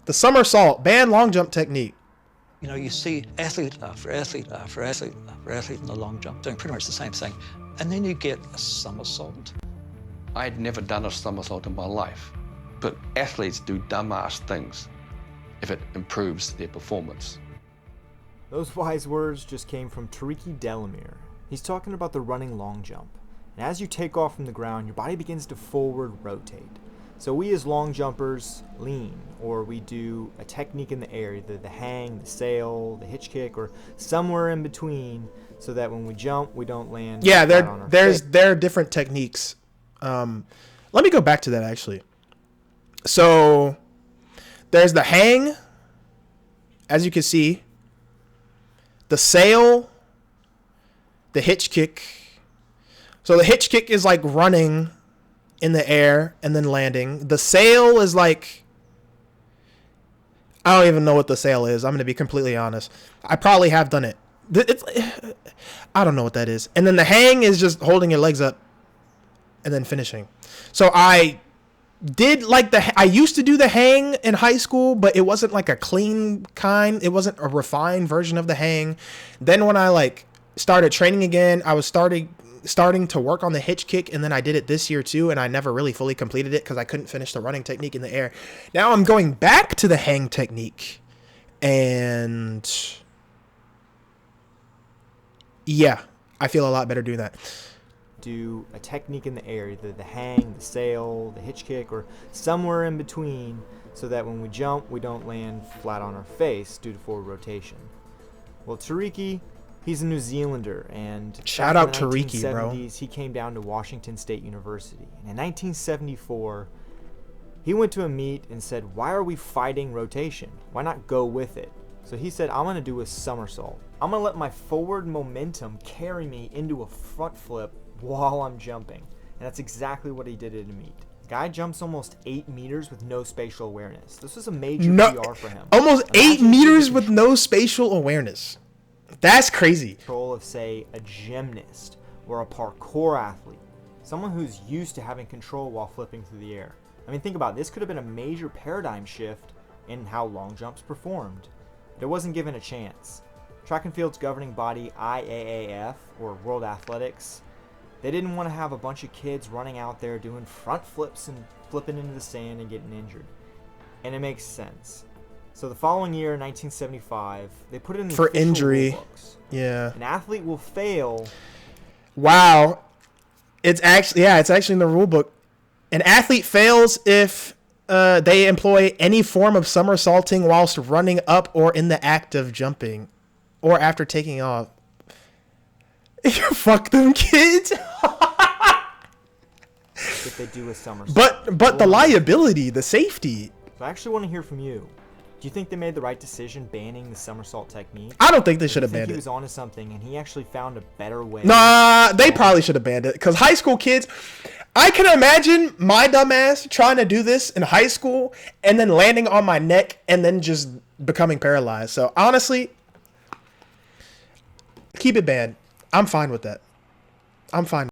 The somersault, banned long jump technique. You know, you see athlete after athlete after athlete after athlete in the long jump doing pretty much the same thing. And then you get a somersault. I'd never done a somersault in my life, but athletes do dumbass things if it improves their performance. Those wise words just came from Tariqi Delamere. He's talking about the running long jump. And as you take off from the ground, your body begins to forward rotate. So we as long jumpers lean, or we do a technique in the air, either the hang, the sail, the hitch kick, or somewhere in between, so that when we jump, we don't land. Yeah, there are different techniques. Let me go back to that actually. So there's the hang, as you can see, the sail, the hitch kick. So the hitch kick is like running in the air and then landing. The sail is like, I don't even know what the sail is. I'm going to be completely honest. I probably have done it. I don't know what that is. And then the hang is just holding your legs up and then finishing. So I did like I used to do the hang in high school, but it wasn't like a clean kind. It wasn't a refined version of the hang. Then when I like started training again, I was starting to work on the hitch kick, and then I did it this year too, and I never really fully completed it because I couldn't finish the running technique in the air. Now I'm going back to the hang technique, and yeah, I feel a lot better doing that. Do a technique in the air, either the hang, the sail, the hitch kick, or somewhere in between, so that when we jump, we don't land flat on our face due to forward rotation. Well, Tariqi, he's a New Zealander, and shout out Tariqi, bro. He came down to Washington State University, and in 1974, he went to a meet and said, "Why are we fighting rotation? Why not go with it?" So he said, "I'm going to do a somersault. I'm going to let my forward momentum carry me into a front flip while I'm jumping." And that's exactly what he did at a meet. Guy jumps almost 8 meters with no spatial awareness. This was a major PR for him. Almost 8 meters with no spatial awareness. That's crazy. Control of, say, a gymnast or a parkour athlete, someone who's used to having control while flipping through the air. I mean, think about it. This could have been a major paradigm shift in how long jumps performed. But it wasn't given a chance. Track and field's governing body, IAAF, or World Athletics, they didn't want to have a bunch of kids running out there doing front flips and flipping into the sand and getting injured. And it makes sense. So the following year, 1975, they put it in the for official injury. rule books. Yeah. An athlete will fail. Wow. It's actually in the rule book. An athlete fails if they employ any form of somersaulting whilst running up or in the act of jumping or after taking off. Fuck them kids. If they do a somersault. But the liability, the safety. So I actually want to hear from you. Do you think they made the right decision banning the somersault technique? I don't think they should have I banned think it. he was onto something, and he actually found a better way. Nah, they probably should have banned it. Because high school kids, I can imagine my dumbass trying to do this in high school and then landing on my neck and then just becoming paralyzed. So honestly, keep it banned. I'm fine with that. I'm fine.